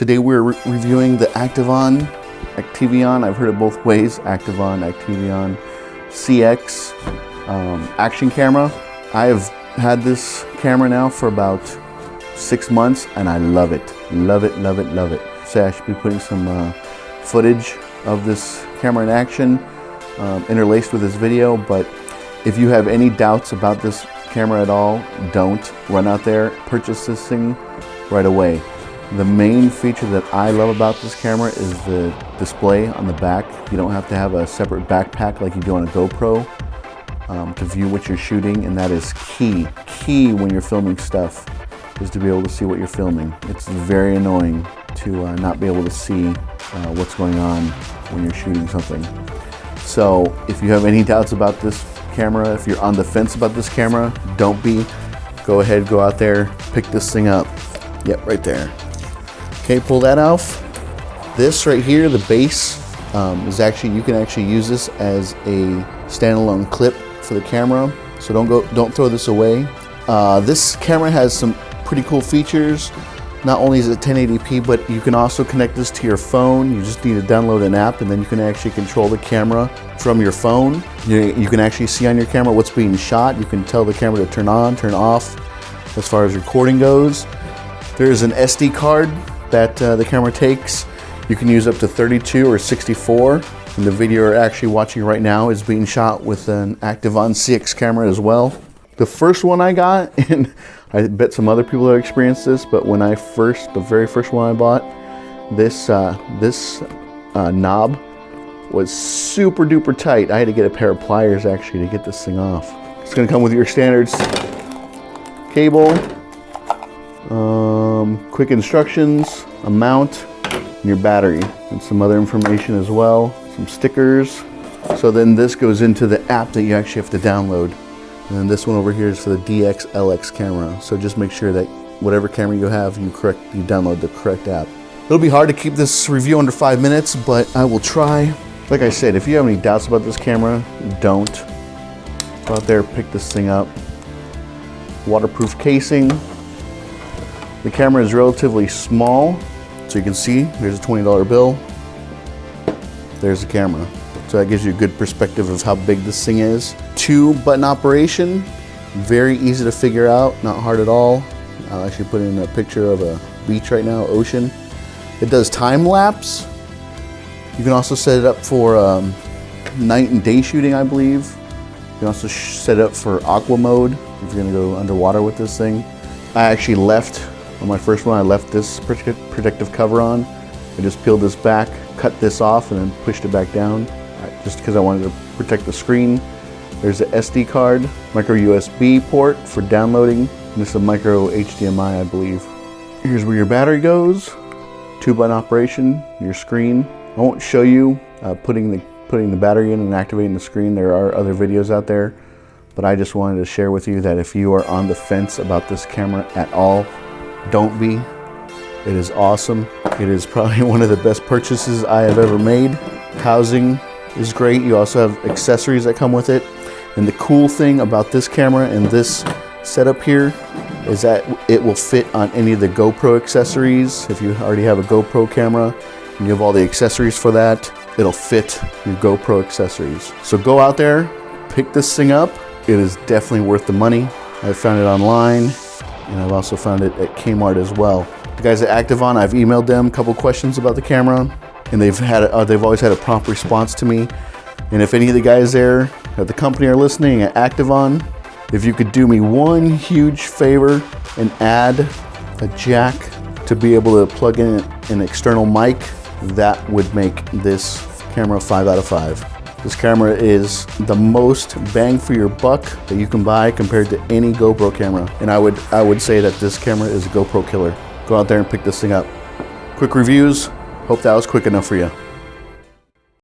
Today we're reviewing the ActiveOn, I've heard it both ways, ActiveOn, CX action camera. I have had this camera now for about 6 months and I love it. Love it, love it, love it. So I should be putting some footage of this camera in action interlaced with this video, but if you have any doubts about this camera at all, don't run out there, purchase this thing right away. The main feature that I love about this camera is the display on the back. You don't have to have a separate backpack like you do on a GoPro to view what you're shooting, and that is key when you're filming stuff, is to be able to see what you're filming. It's very annoying to not be able to see what's going on when you're shooting something. So if you have any doubts about this camera, if you're on the fence about this camera, don't be. Go ahead, go out there, pick this thing up. Yep, right there. Okay, pull that off. This right here, the base, is actually, you can actually use this as a standalone clip for the camera. So don't throw this away. This camera has some pretty cool features. Not only is it 1080p, but you can also connect this to your phone. You just need to download an app and then you can actually control the camera from your phone. You can actually see on your camera what's being shot. You can tell the camera to turn on, turn off as far as recording goes. There's an SD card that the camera takes. You can use up to 32 or 64. And the video you're actually watching right now is being shot with an ActiveOn CX camera as well. The first one I got, and I bet some other people have experienced this, but when the very first one I bought, this knob was super duper tight. I had to get a pair of pliers actually to get this thing off. It's gonna come with your standards cable, quick instructions, a mount, and your battery, and some other information as well, some stickers. So then this goes into the app that you actually have to download. And then this one over here is for the DXLX camera. So just make sure that whatever camera you have, you download the correct app. It'll be hard to keep this review under 5 minutes, but I will try. Like I said, if you have any doubts about this camera, don't. Go out there, pick this thing up. Waterproof casing. The camera is relatively small, so you can see there's a $20 bill. There's the camera. So that gives you a good perspective of how big this thing is. 2-button operation, very easy to figure out, not hard at all. I'll actually put in a picture of a beach right now, ocean. It does time lapse. You can also set it up for night and day shooting, I believe. You can also set it up for aqua mode if you're gonna go underwater with this thing. I actually left, on my first one, I left this protective cover on. I just peeled this back, cut this off, and then pushed it back down, just because I wanted to protect the screen. There's an SD card, micro USB port for downloading, and this is a micro HDMI, I believe. Here's where your battery goes, 2-button operation, your screen. I won't show you putting the battery in and activating the screen. There are other videos out there, but I just wanted to share with you that if you are on the fence about this camera at all, don't be. It is awesome. It is probably one of the best purchases I have ever made. Housing is great. You also have accessories that come with it. And the cool thing about this camera and this setup here is that it will fit on any of the GoPro accessories. If you already have a GoPro camera and you have all the accessories for that, it'll fit your GoPro accessories. So go out there, pick this thing up. It is definitely worth the money. I found it online, and I've also found it at Kmart as well. The guys at ActiveOn, I've emailed them a couple questions about the camera, and they've always had a prompt response to me. And if any of the guys there at the company are listening at ActiveOn, if you could do me one huge favor and add a jack to be able to plug in an external mic, that would make this camera 5 out of 5. This camera is the most bang for your buck that you can buy compared to any GoPro camera. And I would say that this camera is a GoPro killer. Go out there and pick this thing up. Quick reviews. Hope that was quick enough for you.